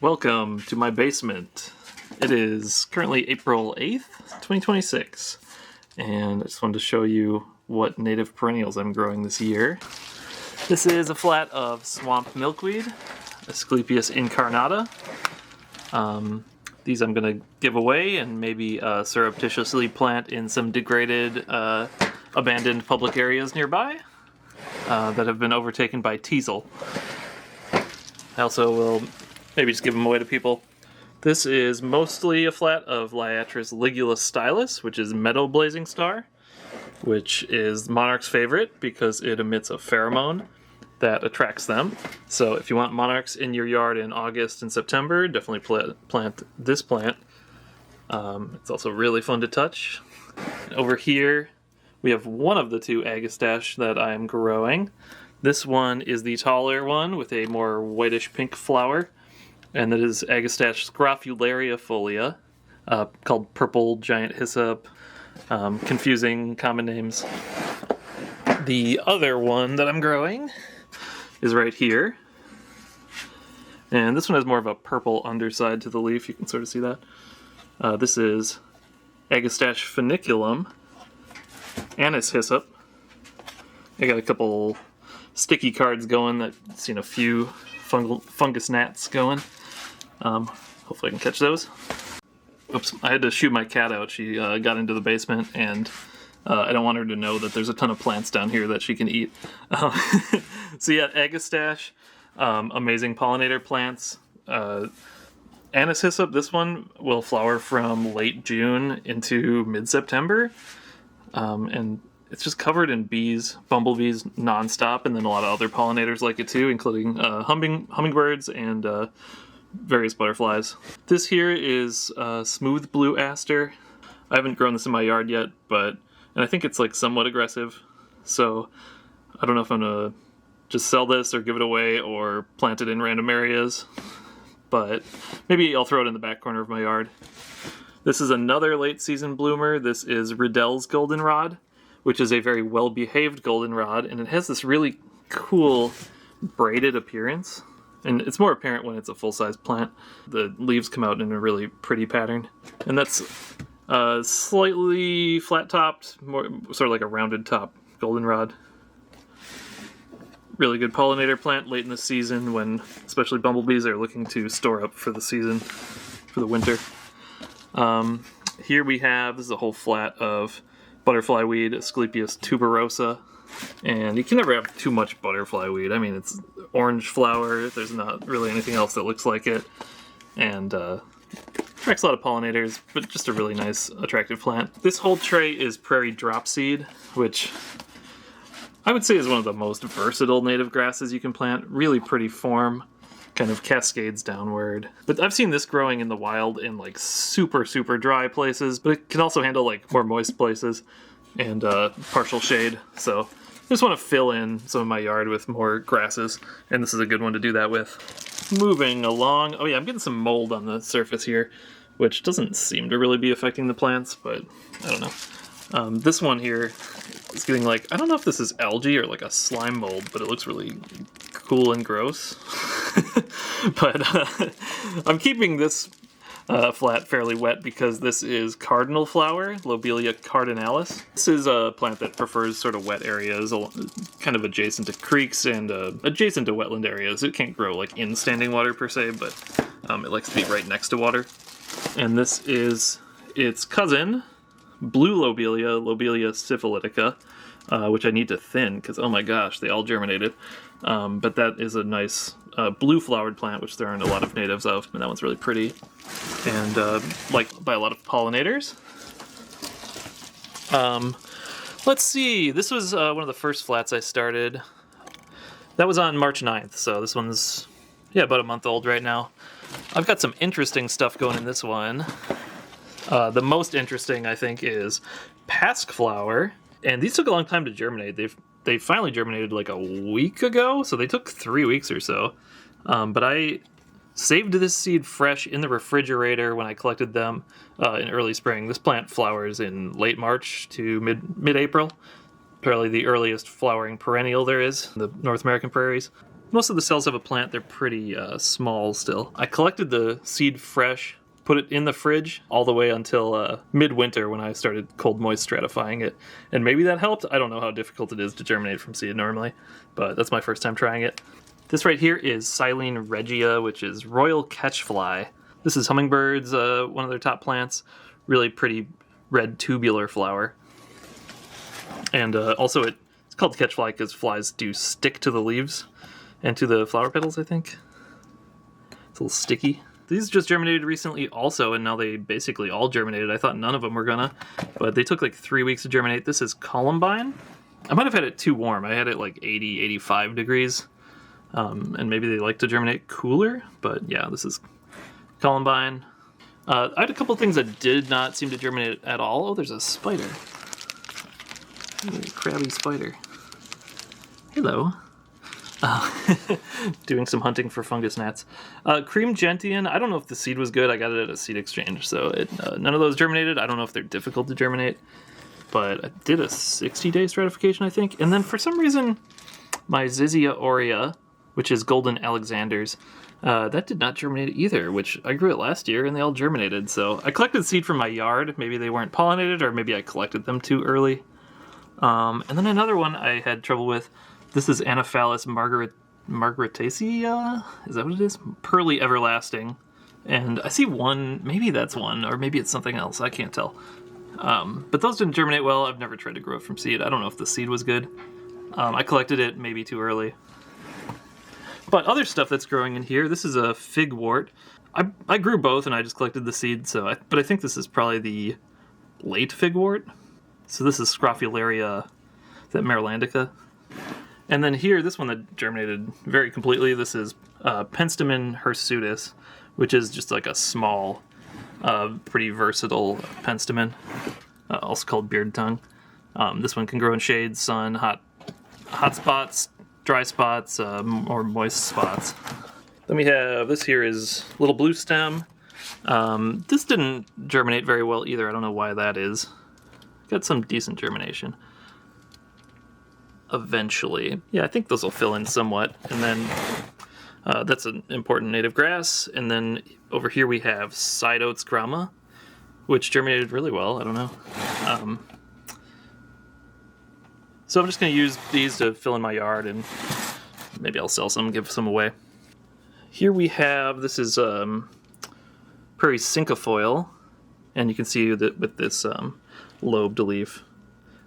Welcome to my basement. It is currently April 8th, 2026, and I just wanted to show you what native perennials I'm growing this year. This is a flat of swamp milkweed, Asclepias incarnata. These I'm going to give away and maybe surreptitiously plant in some degraded, abandoned public areas nearby that have been overtaken by teasel. I also will maybe just give them away to people. This is mostly a flat of Liatris ligula stylus, which is Meadow Blazingstar, which is monarch's favorite because it emits a pheromone that attracts them. So if you want monarchs in your yard in August and September, definitely plant this plant. It's also really fun to touch. Over here, we have one of the two agastache that I'm growing. This one is the taller one with a more whitish pink flower, and that is Agastache scrophularia folia, called purple giant hyssop. Confusing common names. The other one that I'm growing is right here, and this one has more of a purple underside to the leaf. You can sort of see that. This is Agastache funiculum, Anise Hyssop. I got a couple sticky cards going that seen a few fungus gnats going. Hopefully I can catch those. Oops, I had to shoot my cat out. She got into the basement, and I don't want her to know that there's a ton of plants down here that she can eat. So yeah, Agastache, amazing pollinator plants. Anise Hyssop, this one will flower from late June into mid-September, and it's just covered in bees, bumblebees nonstop, and then a lot of other pollinators like it too, including hummingbirds and various butterflies. This here is smooth blue aster. I haven't grown this in my yard yet, and I think it's like somewhat aggressive, so I don't know if I'm gonna just sell this or give it away or plant it in random areas, but maybe I'll throw it in the back corner of my yard. This is another late season bloomer. This is Riddell's goldenrod, which is a very well-behaved goldenrod, and it has this really cool braided appearance. And it's more apparent when it's a full-size plant. The leaves come out in a really pretty pattern. And that's slightly flat-topped, more sort of like a rounded top goldenrod. Really good pollinator plant late in the season when especially bumblebees are looking to store up for the season, for the winter. Here we have, this is a whole flat of butterfly weed, Asclepias tuberosa. And you can never have too much butterfly weed. I mean, it's orange flower. There's not really anything else that looks like it. And attracts a lot of pollinators, but just a really nice, attractive plant. This whole tray is Prairie Dropseed, which I would say is one of the most versatile native grasses you can plant. Really pretty form, kind of cascades downward. But I've seen this growing in the wild in like super, super dry places, but it can also handle like more moist places and partial shade. So I just want to fill in some of my yard with more grasses, and this is a good one to do that with. Moving along, oh yeah, I'm getting some mold on the surface here, which doesn't seem to really be affecting the plants, but I don't know. This one here is getting like, I don't know if this is algae or like a slime mold, but it looks really cool and gross. But I'm keeping this flat fairly wet because this is Cardinal Flower, Lobelia cardinalis. This is a plant that prefers sort of wet areas, kind of adjacent to creeks and adjacent to wetland areas. It can't grow like in standing water per se, but it likes to be right next to water. And this is its cousin, blue Lobelia, Lobelia syphilitica, which I need to thin because, oh my gosh, they all germinated. But that is a nice blue flowered plant, which there aren't a lot of natives of, and that one's really pretty and liked by a lot of pollinators. Let's see, this was one of the first flats I started. That was on March 9th, so this one's, yeah, about a month old right now. I've got some interesting stuff going in this one. The most interesting, I think, is Pasqueflower, and these took a long time to germinate. They finally germinated like a week ago, so they took 3 weeks or so. But I saved this seed fresh in the refrigerator when I collected them in early spring. This plant flowers in late March to mid-April. Probably the earliest flowering perennial there is in the North American prairies. most of the cells have a plant, they're pretty small still. I collected the seed fresh, put it in the fridge all the way until midwinter when I started cold moist stratifying it. And maybe that helped. I don't know how difficult it is to germinate from seed normally, but that's my first time trying it. This right here is Silene regia, which is Royal Catchfly. This is hummingbirds, one of their top plants. Really pretty red tubular flower. And also it's called Catchfly because flies do stick to the leaves and to the flower petals, I think. It's a little sticky. These just germinated recently also, and now they basically all germinated. I thought none of them were gonna, but they took like 3 weeks to germinate. This is Columbine. I might have had it too warm. I had it like 80, 85 degrees. And maybe they like to germinate cooler, but yeah, this is Columbine. I had a couple things that did not seem to germinate at all. Oh, there's a spider. Ooh, crabby spider. Hello. Doing some hunting for fungus gnats. Cream Gentian, I don't know if the seed was good. I got it at a seed exchange, so none of those germinated. I don't know if they're difficult to germinate, but I did a 60-day stratification, I think. And then for some reason, my Zizia aurea, which is Golden Alexander's, that did not germinate either, which I grew it last year, and they all germinated. So I collected seed from my yard. Maybe they weren't pollinated, or maybe I collected them too early. And then another one I had trouble with. This is Anaphalis margaretacea? Is that what it is? Pearly Everlasting. And I see one, maybe that's one, or maybe it's something else. I can't tell. But those didn't germinate well. I've never tried to grow it from seed. I don't know if the seed was good. I collected it maybe too early. But other stuff that's growing in here, this is a Figwort. I grew both and I just collected the seed, but I think this is probably the late Figwort. So this is Scrophularia, is that Marilandica? And then here, this one that germinated very completely, this is Penstemon hirsutus, which is just like a small, pretty versatile penstemon, also called Beardtongue. This one can grow in shade, sun, hot spots, dry spots, or moist spots. Then we have, this here is little Bluestem. This didn't germinate very well either. I don't know why that is. Got some decent germination. Eventually. Yeah, I think those will fill in somewhat. And then that's an important native grass. And then over here we have Sideoats Grama, which germinated really well. I don't know. So I'm just going to use these to fill in my yard, and maybe I'll sell some, give some away. Here we have, this is Prairie Cinquefoil, and you can see that with this lobed leaf,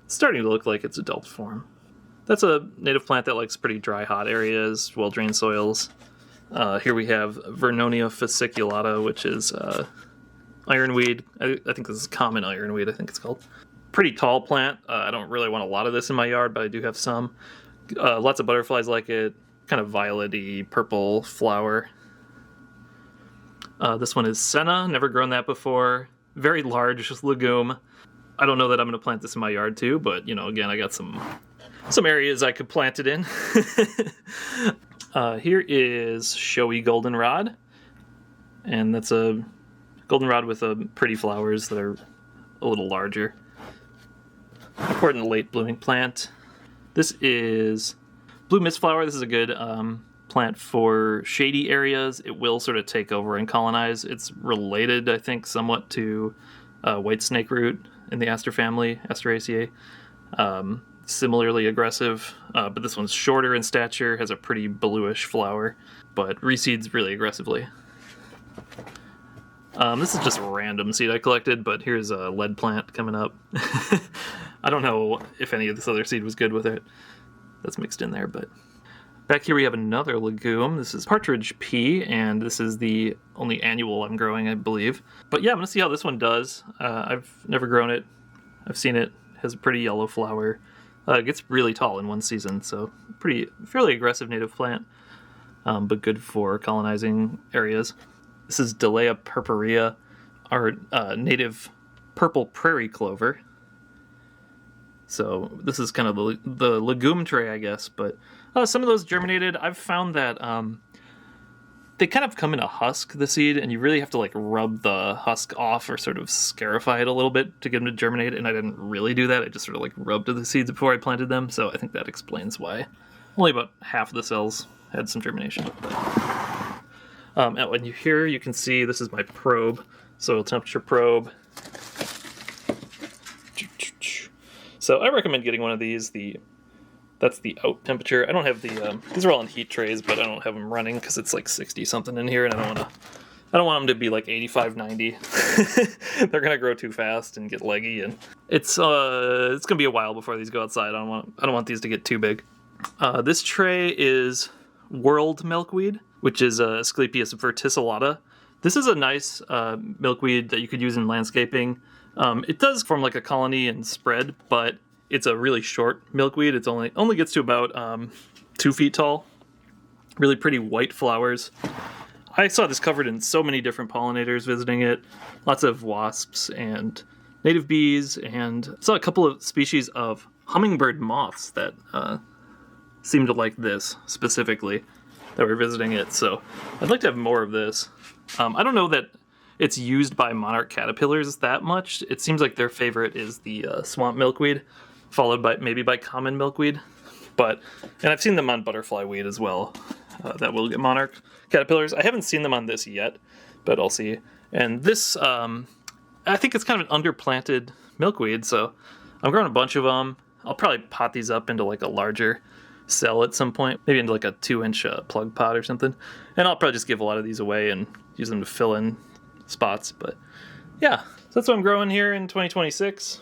it's starting to look like its adult form. That's a native plant that likes pretty dry, hot areas, well-drained soils. Here we have Vernonia fasciculata, which is ironweed. I think this is common ironweed, I think it's called. Pretty tall plant. I don't really want a lot of this in my yard, but I do have some. Lots of butterflies like it. Kind of violet-y purple flower. This one is Senna. Never grown that before. Very large legume. I don't know that I'm going to plant this in my yard too, but you know, again, I got some areas I could plant it in. Here is Showy Goldenrod, and that's a goldenrod with pretty flowers that are a little larger. Important late blooming plant. This is blue Mistflower. This is a good plant for shady areas. It will sort of take over and colonize. It's related, I think, somewhat to white snake root in the Aster family, Asteraceae. Similarly aggressive, but this one's shorter in stature, has a pretty bluish flower, but reseeds really aggressively. This is just a random seed I collected, but here's a lead plant coming up. I don't know if any of this other seed was good with it. That's mixed in there, but... Back here we have another legume. This is Partridge Pea, and this is the only annual I'm growing, I believe. But yeah, I'm going to see how this one does. I've never grown it. I've seen it. It has a pretty yellow flower. It gets really tall in one season, so fairly aggressive native plant, but good for colonizing areas. This is Delea purpurea, our native purple prairie clover. So this is kind of the legume tray, I guess, but some of those germinated. I've found that they kind of come in a husk, the seed, and you really have to like rub the husk off or sort of scarify it a little bit to get them to germinate, and I didn't really do that. I just sort of like rubbed the seeds before I planted them, so I think that explains why only about half of the cells had some germination. And when you can see this is my probe, soil temperature probe. So I recommend getting one of these. That's the out temperature. I don't have the these are all in heat trays, but I don't have them running because it's like 60 something in here, and I don't want them to be like 85, 90. They're gonna grow too fast and get leggy, and it's gonna be a while before these go outside. I don't want these to get too big. This tray is Whorled Milkweed, which is Asclepias verticillata. This is a nice milkweed that you could use in landscaping. It does form like a colony and spread, but it's a really short milkweed. It's only gets to about 2 feet tall. Really pretty white flowers. I saw this covered in so many different pollinators visiting it. Lots of wasps and native bees, and saw a couple of species of hummingbird moths that seemed to like this specifically that were visiting it. So I'd like to have more of this. I don't know that it's used by monarch caterpillars that much. It seems like their favorite is the swamp milkweed, followed by maybe by common milkweed. And I've seen them on butterfly weed as well. That will get monarch caterpillars. I haven't seen them on this yet, but I'll see. And this, I think it's kind of an underplanted milkweed, so I'm growing a bunch of them. I'll probably pot these up into like a larger cell at some point, maybe into like a 2-inch plug pot or something. And I'll probably just give a lot of these away and use them to fill in spots. But yeah, so that's what I'm growing here in 2026.